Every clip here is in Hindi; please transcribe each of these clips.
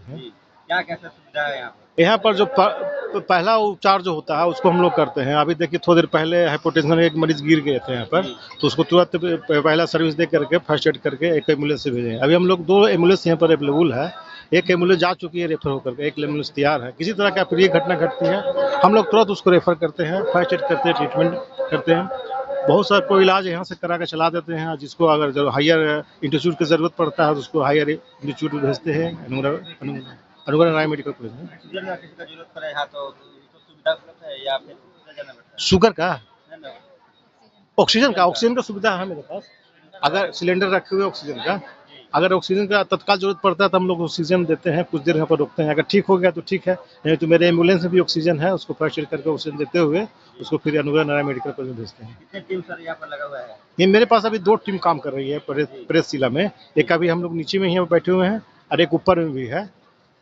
हैं। क्या कैसा सुविधा है यहाँ पर? यहाँ पर जो पहला उपचार जो होता है उसको हम लोग करते हैं। अभी देखिए थोड़ी देर पहले हाइपोटेंशन एक मरीज गिर गए थे यहाँ पर, तो उसको तुरंत पहला सर्विस दे करके फर्स्ट एड करके एक एम्बुलेंस से भेजे। अभी हम लोग 2 एम्बुलेंस यहाँ पर अवेलेबल है। एक एम्बुलेंस जा चुकी है रेफर होकर के, एक एम्बुलेंस तैयार है। किसी तरह का अप्रिय घटना घटती है हम लोग तुरंत उसको रेफर करते हैं, फर्स्ट एड करते हैं, ट्रीटमेंट करते हैं। बहुत सारा कोई इलाज यहाँ से करा के चला देते हैं। जिसको अगर जो हायर इंस्टीट्यूट की ज़रूरत पड़ता है तो उसको हायर इंस्टीट्यूट में भेजते हैं। अनुग्रह राय मेडिकल कॉलेज में। ऑक्सीजन का किसी का जरूरत पड़े यहाँ तो सुविधा उपलब्ध है या फिर दूसरा जाना पड़ता शुगर का, है ना? ऑक्सीजन का सुविधा है मेरे पास। अगर सिलेंडर रखे हुए ऑक्सीजन का, अगर ऑक्सीजन का तत्काल जरूरत पड़ता है तो हम लोग ऑक्सीजन देते हैं, कुछ देर यहाँ पर रुकते हैं। अगर ठीक हो गया तो ठीक है, नहीं तो मेरे एम्बुलेंस में भी ऑक्सीजन है, उसको फर्स्ट एड करके ऑक्सीजन देते हुए उसको फिर अनुग्रह नारायण मेडिकल कॉलेज में भेजते हैं। कितने टीम सर यहाँ पर लगा हुआ है? ये मेरे पास अभी 2 टीम काम कर रही है प्रेस जिला में। एक अभी हम लोग नीचे में ही बैठे हुए हैं और एक ऊपर में भी है,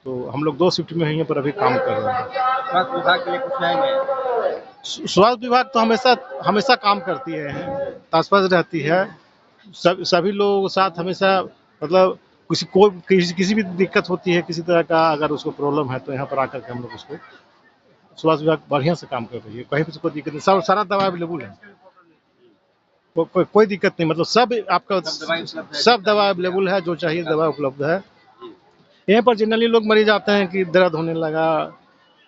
तो हम लोग 2 शिफ्ट में यहाँ पर अभी काम कर रहे हैं। स्वास्थ्य विभाग के लिए कुछ आएंगे? स्वास्थ्य विभाग तो हमेशा काम करती है, तत्पर रहती है। सभी लोगों के साथ हमेशा, मतलब किसी भी दिक्कत होती है, किसी तरह का अगर उसको प्रॉब्लम है तो यहाँ पर आकर के हम लोग उसको, स्वास्थ्य विभाग बढ़िया से काम कर रही है। कहीं पर कोई दिक्कत नहीं, सारा दवा अवेलेबल है। कोई दिक्कत नहीं, मतलब सब आपका सब दवा अवेलेबल है, जो चाहिए दवा उपलब्ध है। यहाँ पर जनरली लोग मरीज आते हैं कि दर्द होने लगा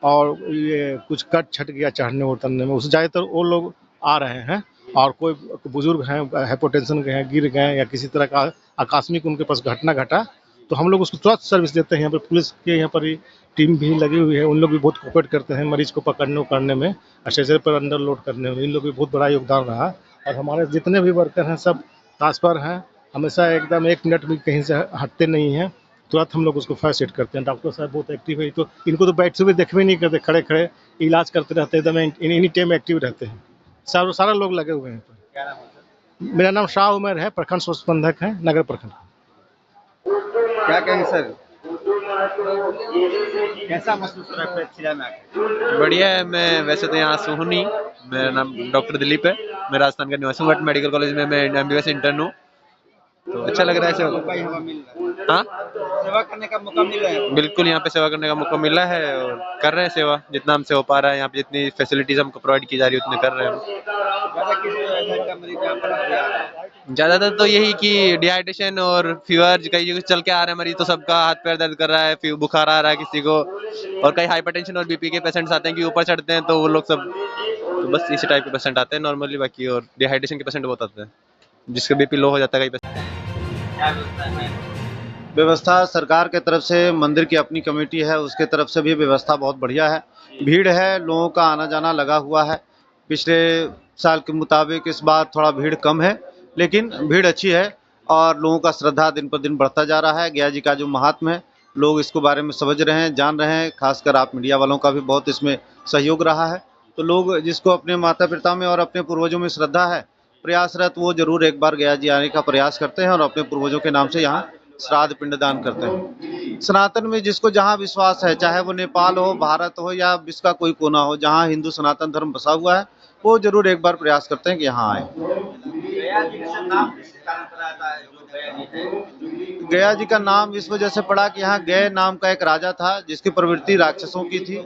और ये कुछ कट छट गया चढ़ने उतरने में, उससे ज़्यादातर वो लोग आ रहे हैं। और कोई बुजुर्ग हैं, हाइपोटेंशन के हैं, गिर गए या किसी तरह का आकस्मिक उनके पास घटना घटा, तो हम लोग उसको तुरंत सर्विस देते हैं। यहाँ पर पुलिस के यहाँ पर टीम भी लगी हुई है, उन लोग भी बहुत कोऑपरेट करते हैं मरीज को पकड़ने उकड़ने में, स्ट्रेचर पर अंडर लोड करने में। इन लोग भी बहुत बड़ा योगदान रहा। और हमारे जितने भी वर्कर हैं सब तत्पर हैं, हमेशा एकदम 1 मिनट भी कहीं से हटते नहीं हैं। तुरंत हम लोग उसको फर्स्ट एड करते हैं। डॉक्टर साहब बहुत एक्टिव है, तो इनको तो बैठते हुए देखते नहीं करते, खड़े खड़े इलाज करते रहते हैं, एकदम एनी टाइम एक्टिव रहते हैं। सारा लोग लगे हुए हैं। क्या नाम है सर? मेरा नाम शाह उमर है, प्रखंड स्वास्थ्य प्रबंधक है, नगर प्रखंड। क्या कहेंगे सर? कैसा महसूस हो रहा है प्रेस जिला में आकर? बढ़िया है। मैं वैसे तो यहाँ से हूँ नहीं, मेरा नाम डॉक्टर दिलीप है, मैं राजस्थान का निवासी हूँ, बट मेडिकल कॉलेज में मैं एमबीबीएस इंटर्न हूँ, तो अच्छा लग रहा है सेवा। मौका यहाँ मिल रहा है, हाँ, सेवा करने का मौका मिल रहा है। बिल्कुल यहाँ पे सेवा करने का मौका मिला है और कर रहे हैं सेवा जितना हमसे हो पा रहा है। यहाँ पे जितनी फैसिलिटीज हमको प्रोवाइड की जा रही है उतने कर रहे हैं हम। ज्यादा किस तरह का मरीज यहाँ पर आ रहा है? ज्यादातर तो यही कि डिहाइड्रेशन और फीवर, कई जगह चल के आ रहे हैं मरीज तो सबका हाथ पैर दर्द कर रहा है, बुखार आ रहा है किसी को, और कई हाइपरटेंशन और बीपी के पेशेंट्स आते हैं कि ऊपर चढ़ते हैं तो वो लोग सब, तो बस इसी टाइप के पेशेंट आते हैं नॉर्मली। बाकी और डिहाइड्रेशन के पेशेंट बहुत आते हैं जिसका बीपी लो हो जाता है कई पेशेंट। क्या व्यवस्था है? व्यवस्था सरकार के तरफ से, मंदिर की अपनी कमेटी है उसके तरफ से भी व्यवस्था बहुत बढ़िया है। भीड़ है, लोगों का आना जाना लगा हुआ है। पिछले साल के मुताबिक इस बार थोड़ा भीड़ कम है, लेकिन भीड़ अच्छी है और लोगों का श्रद्धा दिन पर दिन बढ़ता जा रहा है। गया जी का जो महात्म्य है, लोग इसको बारे में समझ रहे हैं, जान रहे हैं। खासकर आप मीडिया वालों का भी बहुत इसमें सहयोग रहा है। तो लोग जिसको अपने माता पिता में और अपने पूर्वजों में श्रद्धा है, प्रयासरत, वो जरूर एक बार गया जी आने का प्रयास करते हैं और अपने पूर्वजों के नाम से यहाँ श्राद्ध पिंडदान करते हैं। सनातन में जिसको जहाँ विश्वास है, चाहे वो नेपाल हो, भारत हो या विश्व का कोई कोना हो, जहाँ हिंदू सनातन धर्म बसा हुआ है, वो जरूर एक बार प्रयास करते हैं कि यहाँ आए। गया जी का नाम किस कारण पड़ा था? जो गया जी है, गया जी का नाम इस वजह से पड़ा कि यहाँ गय नाम का एक राजा था जिसकी प्रवृत्ति राक्षसों की थी,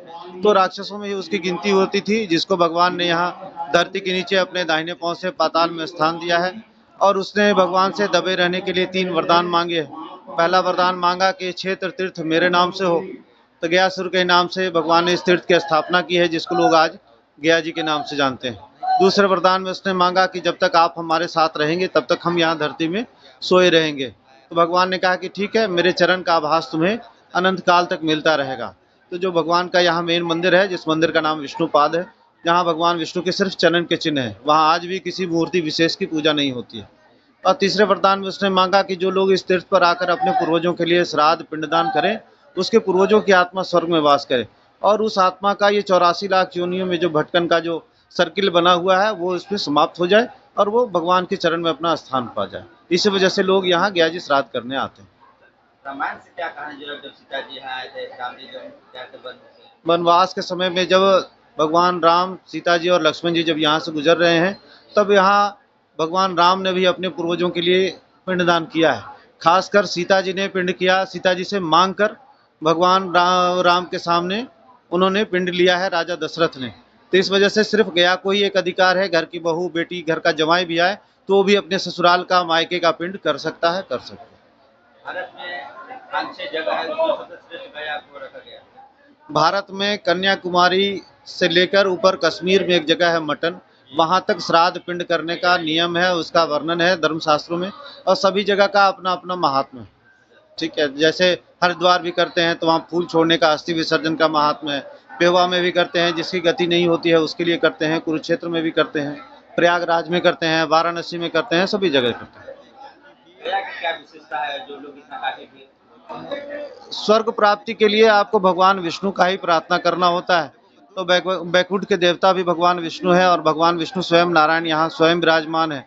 तो राक्षसों में ही उसकी गिनती होती थी, जिसको भगवान ने यहाँ धरती के नीचे अपने दाहिने पांव से पाताल में स्थान दिया है। और उसने भगवान से दबे रहने के लिए 3 वरदान मांगे। पहला वरदान मांगा कि क्षेत्र तीर्थ मेरे नाम से हो, तो गयासुर के नाम से भगवान ने इस तीर्थ की स्थापना की है, जिसको लोग आज गया जी के नाम से जानते हैं। दूसरे वरदान में उसने मांगा कि जब तक आप हमारे साथ रहेंगे तब तक हम यहाँ धरती में सोए रहेंगे। तो भगवान ने कहा कि ठीक है, मेरे चरण का आभास तुम्हें अनंत काल तक मिलता रहेगा। तो जो भगवान का यहाँ मेन मंदिर है, जिस मंदिर का नाम विष्णुपाद है, जहाँ भगवान विष्णु के सिर्फ चरण के चिन्ह है, वहाँ आज भी किसी मूर्ति विशेष की पूजा नहीं होती है। और तीसरे वरदान में उसने मांगा कि जो लोग इस तीर्थ पर आकर अपने पूर्वजों के लिए श्राद्ध पिंडदान करें, उसके पूर्वजों की आत्मा स्वर्ग में वास करे, और उस आत्मा का ये 84 लाख योनियों में जो भटकन का जो सर्किल बना हुआ है, वो इसमें समाप्त हो जाए और वो भगवान के चरण में अपना स्थान पा जाए। इसी वजह से लोग यहाँ गया जी श्राद्ध करने आते हैं। रामायण से क्या कहानी जुड़ा? जब सीता जी यहाँ आए थे, राम जी जब क्या थे वनवास के समय में जब भगवान राम, सीता जी और लक्ष्मण जी जब यहाँ से गुजर रहे हैं, तब यहाँ भगवान राम ने भी अपने पूर्वजों के लिए पिंडदान किया है। खासकर सीता जी ने पिंड किया, सीता जी से मांग कर भगवान राम के सामने उन्होंने पिंड लिया है राजा दशरथ ने। तो इस वजह से सिर्फ गया को ही एक अधिकार है, घर की बहू बेटी घर का जमाई भी आए तो वो भी अपने ससुराल का मायके का पिंड कर सकता है, कर सकता है। भारत में 5-6 जगह है उसमें सबसे श्रेष्ठ गया को रखा गया है। भारत में कन्याकुमारी से लेकर ऊपर कश्मीर में एक जगह है मटन, वहाँ तक श्राद्ध पिंड करने का नियम है, उसका वर्णन है धर्मशास्त्रों में, और सभी जगह का अपना अपना महात्म्य है। ठीक है, जैसे हरिद्वार भी करते हैं तो वहाँ फूल छोड़ने का, अस्थि विसर्जन का महात्म्य है। पेवा में भी करते हैं, जिसकी गति नहीं होती है उसके लिए करते हैं। कुरुक्षेत्र में भी करते हैं, प्रयागराज में करते हैं, वाराणसी में करते हैं, सभी जगह करते हैं। गया की क्या विशेषता है जो लोग इतना काफी भी स्वर्ग प्राप्ति के लिए आपको भगवान विष्णु का ही प्रार्थना करना होता है। तो बैकुंठ के देवता भी भगवान विष्णु है, और भगवान विष्णु स्वयं नारायण यहाँ स्वयं विराजमान है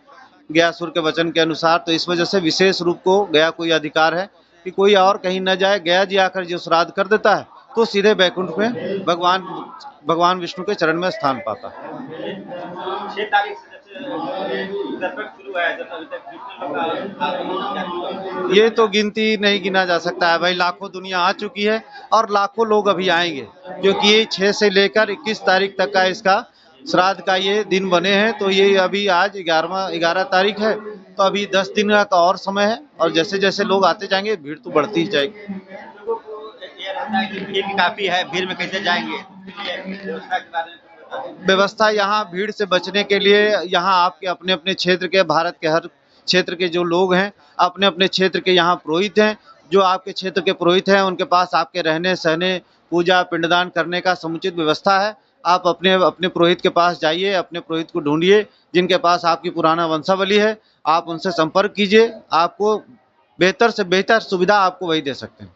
गयासुर के वचन के अनुसार। तो इस वजह से विशेष रूप को गया को यह अधिकार है कि कोई और कहीं न जाए। गया जी आकर जो श्राद्ध कर देता है तो सीधे बैकुंठ में भगवान विष्णु के चरण में स्थान पाता है। 6 तारीख से जैसे दर्पण शुरू है, जब अभी तक कितने लोग आगमन किया? ये तो गिनती नहीं गिना जा सकता है भाई, लाखों दुनिया आ चुकी है और लाखों लोग अभी आएंगे, क्योंकि ये 6 से लेकर 21 तारीख तक का इसका श्राद्ध का ये दिन बने हैं। तो ये अभी आज 11 तारीख है, तो अभी 10 दिन का और समय है, और जैसे जैसे लोग आते जाएंगे भीड़ तो बढ़ती ही जाएगी। लोगों को ये रहता है कि भीड़ काफी है, भीड़ में कैसे जाएंगे, इसलिए व्यवस्था के बारे में कुछ बताइए। व्यवस्था यहाँ भीड़ से बचने के लिए, यहाँ आपके अपने अपने क्षेत्र के, भारत के हर क्षेत्र के जो लोग हैं अपने अपने क्षेत्र के यहाँ पुरोहित हैं। जो आपके क्षेत्र के पुरोहित हैं उनके पास आपके रहने सहने, पूजा पिंडदान करने का समुचित व्यवस्था है। आप अपने अपने पुरोहित के पास जाइए, अपने पुरोहित को ढूंढिए जिनके पास आपकी पुराना वंशावली है, आप उनसे संपर्क कीजिए। आपको बेहतर से बेहतर सुविधा आपको वही दे सकते हैं।